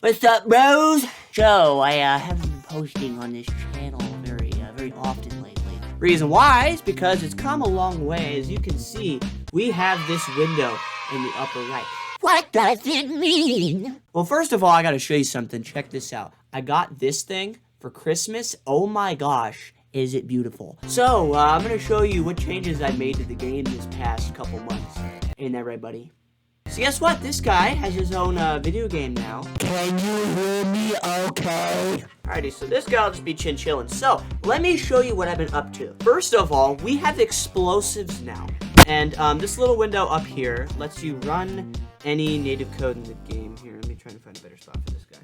What's up, bros? So, I haven't been posting on this channel very often lately. Reason why is because it's come a long way. As you can see, we have this window in the upper right. What does it mean? Well, first of all, I gotta show you something. Check this out. I got this thing for Christmas. Oh my gosh, is it beautiful. So, I'm gonna show you what changes I made to the game this past couple months. Ain't that right, buddy? So guess what? This guy has his own video game now. Can you hear me okay? Alrighty, so this guy will just be chillin'. So, let me show you what I've been up to. First of all, we have explosives now. And this little window up here lets you run any native code in the game. Here, let me try and find a better spot for this guy.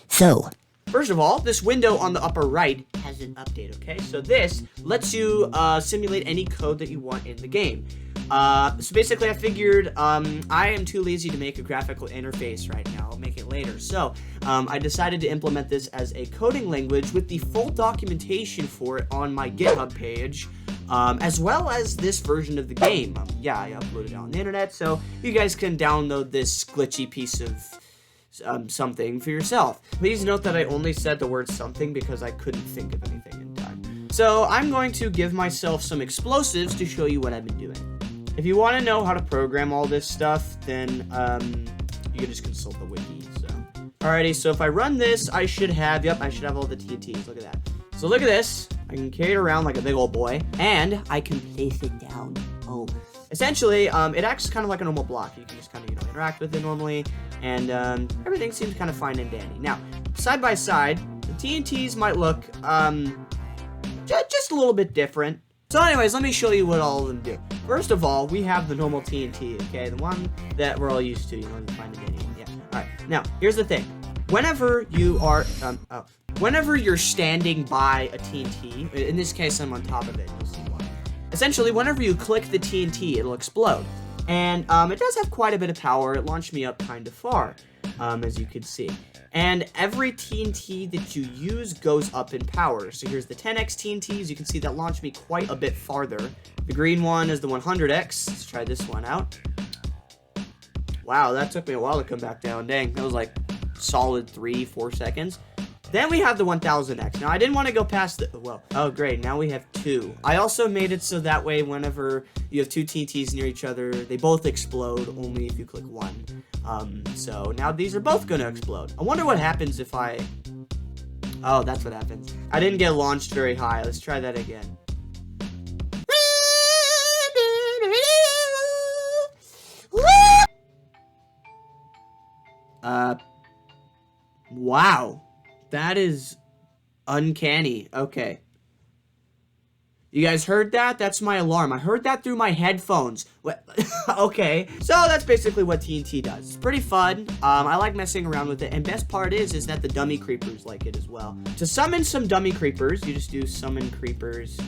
So, first of all, this window on the upper right has an update, okay? So this lets you simulate any code that you want in the game. So basically I figured, I am too lazy to make a graphical interface right now. I'll make it later. So, I decided to implement this as a coding language with the full documentation for it on my GitHub page, as well as this version of the game. Yeah, I uploaded it on the internet, so you guys can download this glitchy piece of something for yourself. Please note that I only said the word something because I couldn't think of anything in time. So, I'm going to give myself some explosives to show you what I've been doing. If you want to know how to program all this stuff, then you can just consult the wiki. So, alrighty. So if I run this, I should have all the TNTs. Look at that. So look at this. I can carry it around like a big old boy, and I can place it down. Oh, essentially, it acts kind of like a normal block. You can just kind of interact with it normally, and everything seems kind of fine and dandy. Now, side by side, the TNTs might look just a little bit different. So anyways, let me show you what all of them do. First of all, we have the normal TNT, okay? The one that we're all used to, you know, to find it anyway. Yeah. Alright, now, here's the thing. Whenever you are, whenever you're standing by a TNT, in this case, I'm on top of it, you'll see why. Essentially, whenever you click the TNT, it'll explode. And, it does have quite a bit of power. It launched me up kind of far, as you can see. And every TNT that you use goes up in power. So here's the 10x TNTs. You can see that launched me quite a bit farther. The green one is the 100x. Let's try this one out. Wow, that took me a while to come back down. Dang, that was like solid 3-4 seconds. Then we have the 1000x. Now, I didn't want to go past the... Well, oh, great. Now we have two. I also made it so that way whenever you have two TNTs near each other, they both explode only if you click one. So now these are both going to explode. I wonder what happens if I... Oh, that's what happens. I didn't get launched very high. Let's try that again. Wow. That is uncanny. Okay. You guys heard that? That's my alarm. I heard that through my headphones. What? Okay. So that's basically what TNT does. It's pretty fun. I like messing around with it. And best part is that the dummy creepers like it as well. To summon some dummy creepers, you just do summon creepers,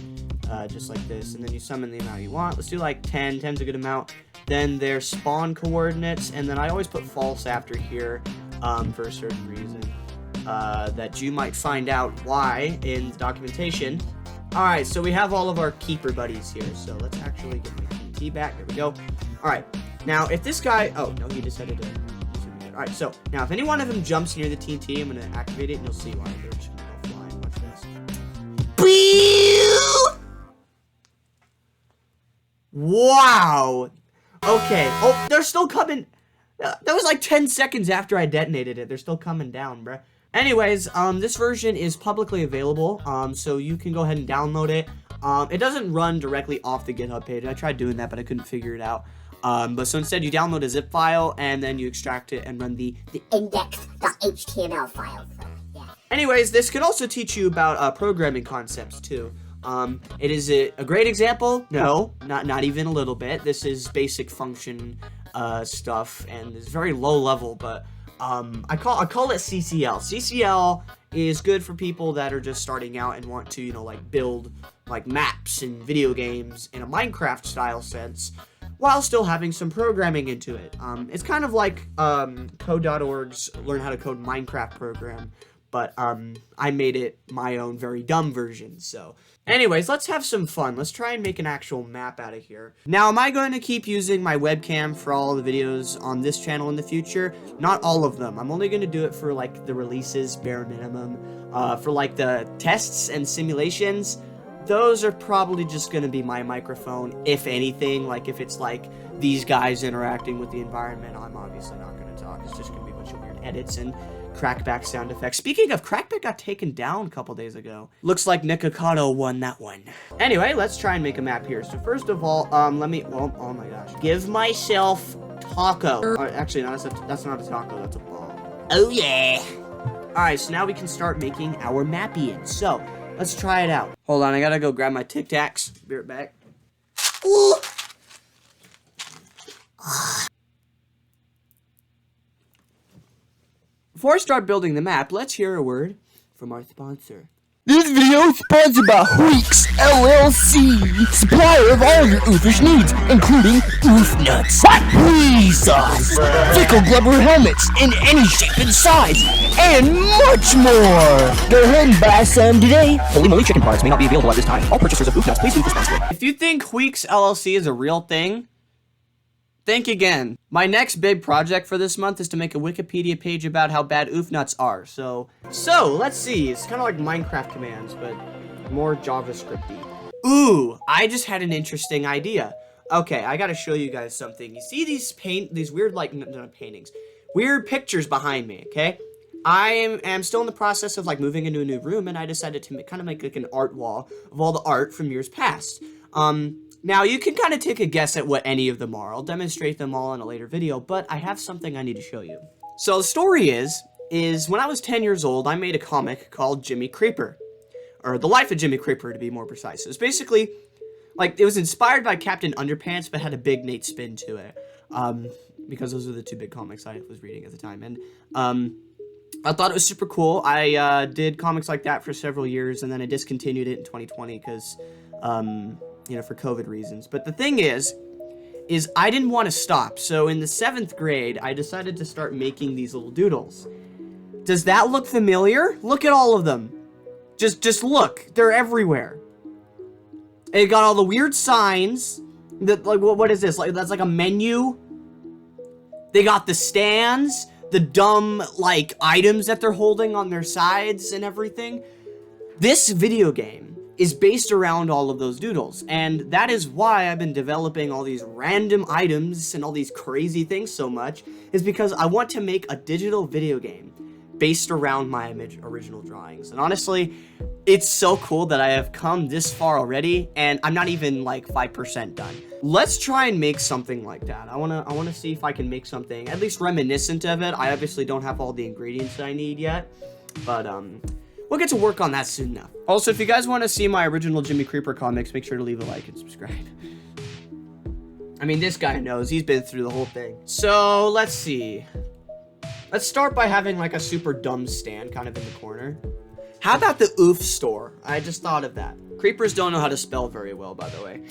just like this. And then you summon the amount you want. Let's do like 10. 10's a good amount. Then their spawn coordinates. And then I always put false after here, for a certain reason. That you might find out why in the documentation. Alright, so we have all of our keeper buddies here. So let's actually get my TNT back. There we go. Alright, now if this guy... Oh, no, he decided to... Alright, so now if any one of them jumps near the TNT, I'm going to activate it and you'll see why. They're just going to go flying. Watch this. Wow! Okay. Oh, they're still coming... That was like 10 seconds after I detonated it. They're still coming down, bruh. Anyways, this version is publicly available, so you can go ahead and download it. It doesn't run directly off the GitHub page. I tried doing that, but I couldn't figure it out. But so instead, you download a zip file, and then you extract it and run the index.html file. So, yeah. Anyways, this could also teach you about programming concepts, too. It is a great example. No, not even a little bit. This is basic function stuff, and it's very low level, but... I call it CCL. CCL is good for people that are just starting out and want to, like build like maps and video games in a Minecraft style sense while still having some programming into it. It's kind of like code.org's Learn How to Code Minecraft program, but I made it my own very dumb version. So anyways, let's have some fun. Let's try and make an actual map out of here. Now, am I going to keep using my webcam for all the videos on this channel in the future? Not all of them. I'm only going to do it for like the releases, bare minimum. For like the tests and simulations, those are probably just going to be my microphone, if anything. Like if it's like these guys interacting with the environment, I'm obviously not going to talk. It's just going to be a bunch of weird edits and crackback sound effects. Speaking of, crackback got taken down a couple days ago. Looks like Nikocado won that one. Anyway, let's try and make a map here. So first of all, let me, oh my gosh. Give myself taco. Or, actually, no, that's not a taco, that's a bomb. Oh yeah. Alright, so now we can start making our mappy. So, let's try it out. Hold on, I gotta go grab my Tic Tacs. Be right back. Ooh. Before I start building the map, let's hear a word from our sponsor. This video is sponsored by Weeks LLC, supplier of all your oofish needs, including oof nuts, wee sauce, fickle blubber helmets in any shape and size, and much more. Go ahead and buy some today. Holy moly, chicken products may not be available at this time. All purchasers of oof nuts, please be responsible. If you think Weeks LLC is a real thing, think again. My next big project for this month is to make a Wikipedia page about how bad oof nuts are. So let's see. It's kind of like Minecraft commands, but more JavaScript-y. Ooh, I just had an interesting idea. Okay, I gotta show you guys something. You see these weird, like, not paintings, weird pictures behind me, okay? I am still in the process of, like, moving into a new room, and I decided to kind of make, like, an art wall of all the art from years past. Now, you can kind of take a guess at what any of them are. I'll demonstrate them all in a later video, but I have something I need to show you. So the story is when I was 10 years old, I made a comic called Jimmy Creeper. Or The Life of Jimmy Creeper, to be more precise. It was basically, like, it was inspired by Captain Underpants, but had a big Nate spin to it. Because those are the two big comics I was reading at the time. And, I thought it was super cool. I did comics like that for several years, and then I discontinued it in 2020 because, you know, for COVID reasons. But the thing is I didn't want to stop. So in the 7th grade, I decided to start making these little doodles. Does that look familiar? Look at all of them. Just look. They're everywhere. It got all the weird signs. That, like, what is this? Like, that's like a menu. They got the stands, the dumb, like, items that they're holding on their sides and everything. This video game is based around all of those doodles, and that is why I've been developing all these random items and all these crazy things so much, is because I want to make a digital video game based around my original drawings. And honestly, it's so cool that I have come this far already, and I'm not even like 5% done. Let's try and make something like that. I wanna see if I can make something at least reminiscent of it. I obviously don't have all the ingredients I need yet, but we'll get to work on that soon enough. Also, if you guys want to see my original Jimmy Creeper comics, make sure to leave a like and subscribe. I mean, this guy knows. He's been through the whole thing. So, let's see. Let's start by having, like, a super dumb stand kind of in the corner. How about the oof store? I just thought of that. Creepers don't know how to spell very well, by the way.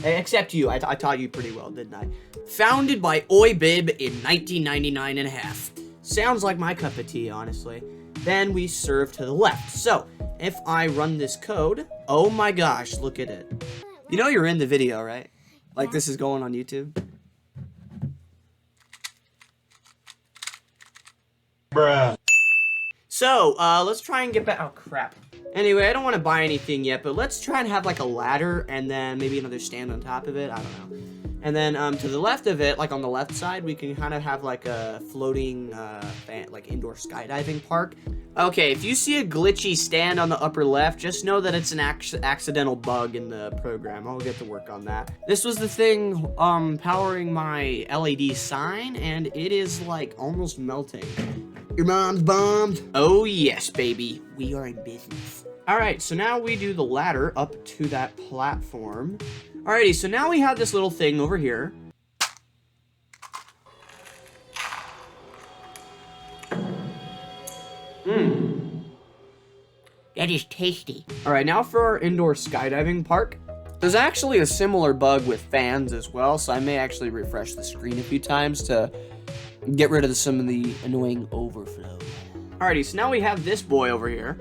Except you. I taught you pretty well, didn't I? Founded by Oi Bib in 1999 and a half. Sounds like my cup of tea, honestly. Then we serve to the left. So, if I run this code, oh my gosh, look at it. You know you're in the video, right? Like this is going on YouTube. Bruh. So, let's try and get back. Oh, crap. Anyway, I don't want to buy anything yet, but let's try and have like a ladder and then maybe another stand on top of it. I don't know. And then to the left of it, like on the left side, we can kind of have like a floating, like indoor skydiving park. Okay, if you see a glitchy stand on the upper left, just know that it's an accidental bug in the program. I'll get to work on that. This was the thing powering my LED sign, and it is like almost melting. Your mom's bombed. Oh yes, baby. We are in business. All right, so now we do the ladder up to that platform. Alrighty, so now we have this little thing over here. That is tasty. Alright, now for our indoor skydiving park. There's actually a similar bug with fans as well, so I may actually refresh the screen a few times to get rid of some of the annoying overflow. Alrighty, so now we have this boy over here.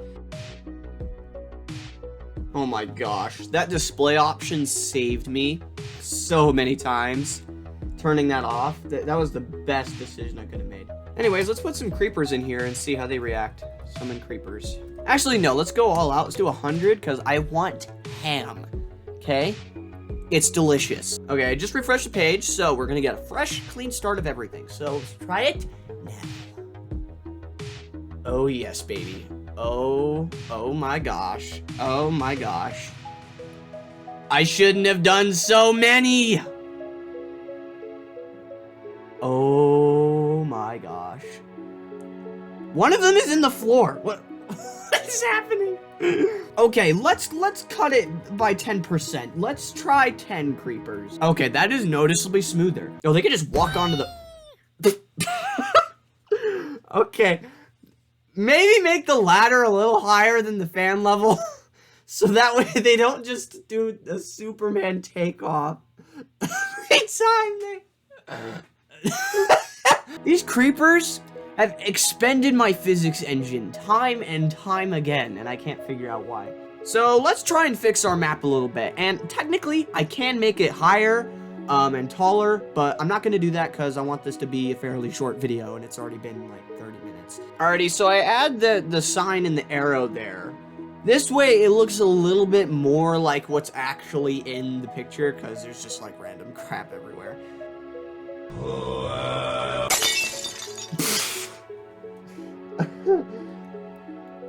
Oh my gosh, that display option saved me so many times. Turning that off, that was the best decision I could have made. Anyways, let's put some creepers in here and see how they react. Summon creepers. Actually, no, let's go all out. Let's do 100, because I want ham. Okay? It's delicious. Okay, I just refreshed the page, so we're gonna get a fresh, clean start of everything. So let's try it now. Oh yes, baby. Oh my gosh. Oh my gosh. I shouldn't have done so many. Oh my gosh. One of them is in the floor. What is happening? Okay, let's cut it by 10%. Let's try 10 creepers. Okay, that is noticeably smoother. Oh, they could just walk onto the Okay. Maybe make the ladder a little higher than the fan level. So that way they don't just do a Superman takeoff every time These creepers have expended my physics engine time and time again, and I can't figure out why. So let's try and fix our map a little bit. And technically, I can make it higher and taller, but I'm not going to do that because I want this to be a fairly short video, and it's already been like 30 minutes. Alrighty, so I add the sign and the arrow there. This way, it looks a little bit more like what's actually in the picture, because there's just like random crap everywhere.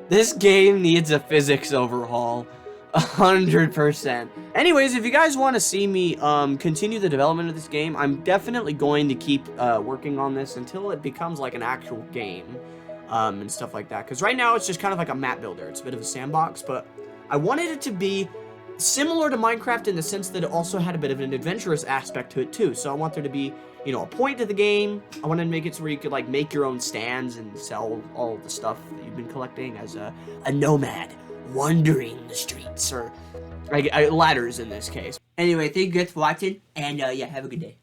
This game needs a physics overhaul. 100%. Anyways, if you guys want to see me continue the development of this game, I'm definitely going to keep working on this until it becomes like an actual game and stuff like that. Because right now it's just kind of like a map builder. It's a bit of a sandbox, but I wanted it to be similar to Minecraft in the sense that it also had a bit of an adventurous aspect to it too. So I want there to be, you know, a point to the game. I wanted to make it so where you could like make your own stands and sell all the stuff that you've been collecting as a nomad wandering the streets, or ladders in this case. Anyway, thank you guys for watching, and yeah, have a good day.